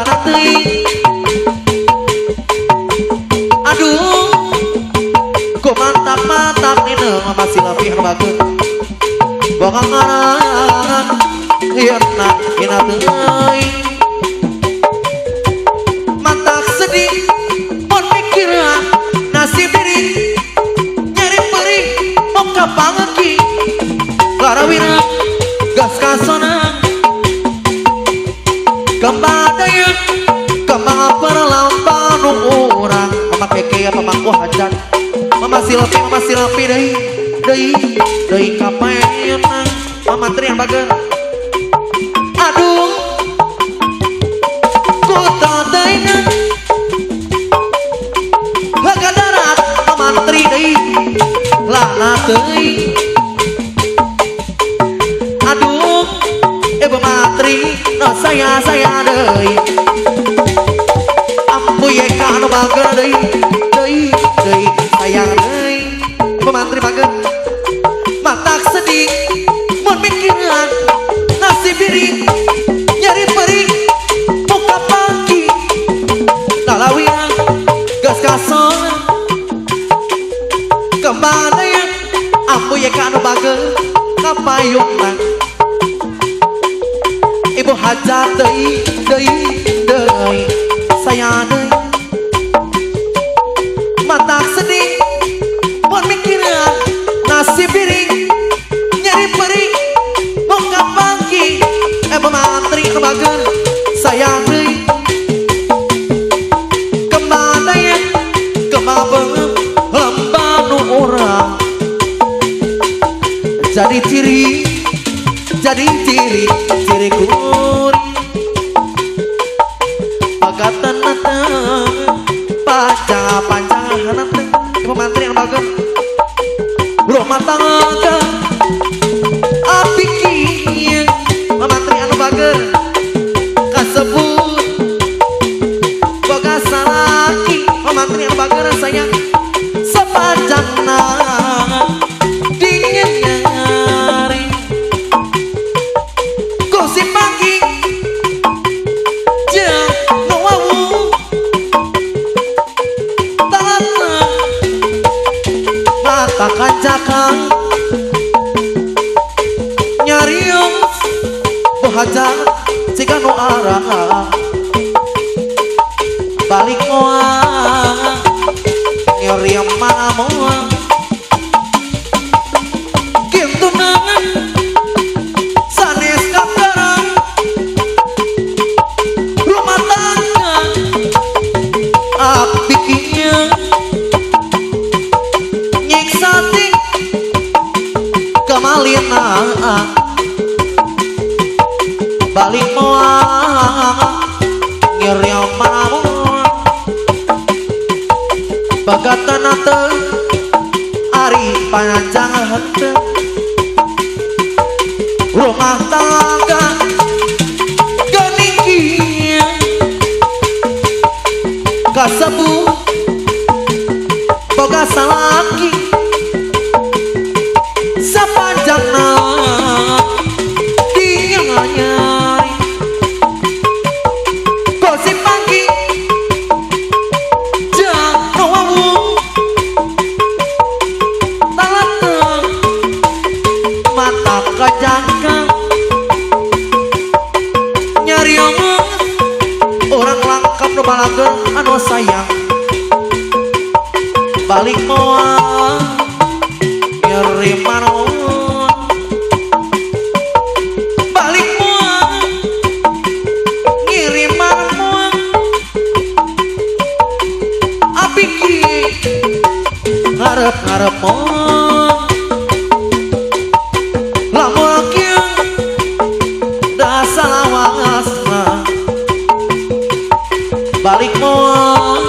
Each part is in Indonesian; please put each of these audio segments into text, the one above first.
lana teuing. Aduh ku mantap-mantap nina masih lebih bagus bokangan hiana hina teuing mantak sedih mon mikiran nasib diri nyari perih muka pangeki larawina gas kasona kembadaya kembang perlampaan orang memakai kaya pemangku hajat mama silapi deh kapain mama teriak bager aduh ku tadaina haga darat mama teri deh lana teuing aduh ibu matri no saya deh ampuy kanu bager deh sayang deh pemantri bager matak sedih mun mikiran nasib diri nyari perih muka pagi lalawian gas kason kemana ya ampuy kanu bager kapayung nang ibu hajat deh sayang deh matak sedih mun mikiran nasib diri nyari perih muka pagi pemantri kebager sayang deh kemana ya kemabeng lembanu orang jadi ciri kuring pagatan mata panjang nanti ibu mantri yang bagus rumah tangga api kieu mantri anu bager kasebut boga salaki mantri anu bager sayang sepanjangna dingin nyari gosip pagi jeung nu wawu talana mata kancakan nyariung bohajat jika nu arah balik moal nyariung manamuang gitu nangan sanes kakarang rumah tangga api kieu nyiksati kemalina balik moal nyeriam manamu bagatan atau ari panjang hente rumah tangga geningkieu kasebut boga salaki sapanjangna dingin nyari gosip pagi jeung nu wawu talateng mata kajangka nyari omong orang langkap nu balager anu sayang balik moal nyeri manaon balik moal ngirim manaon api kieu ngarep moal lamun kieu da salawas mah balik moal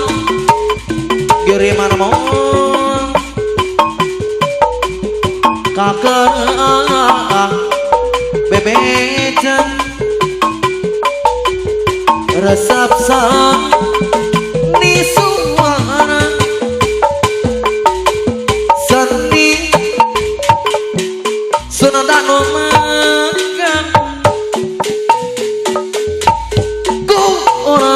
kiriman moal kakak bebejan resep sang ni suara seni sunadano makan ku orang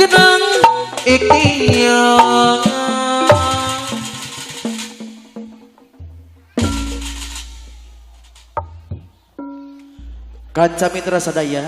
genang ikhtiar. Kanca mitra sadaya